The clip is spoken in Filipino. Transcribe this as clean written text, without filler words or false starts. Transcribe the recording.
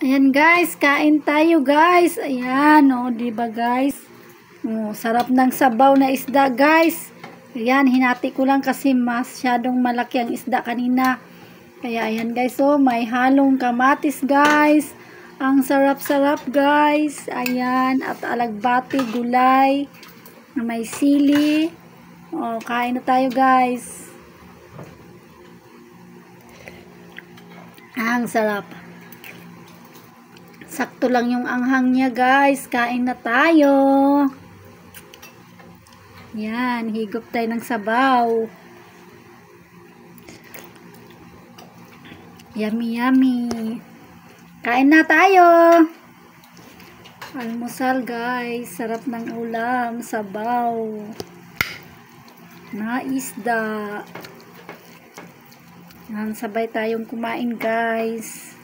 Ayan guys, kain tayo guys. Ayan, oh, 'di ba guys? Oh, sarap ng sabaw na isda guys. Ayan, hinati ko lang kasi masyadong malaki ang isda kanina. Kaya ayan guys, oh, may halong kamatis guys. Ang sarap-sarap guys. Ayan, at alagbati gulay na may sili. Oh, kain na tayo guys. Ang sarap. Sakto lang yung anghang niya guys. Kain na tayo. Yan, higop tayo ng sabaw. Yummy, yummy. Kain na tayo. Almusal guys. Sarap ng ulam. Sabaw. Na isda. Yan, sabay tayong kumain guys.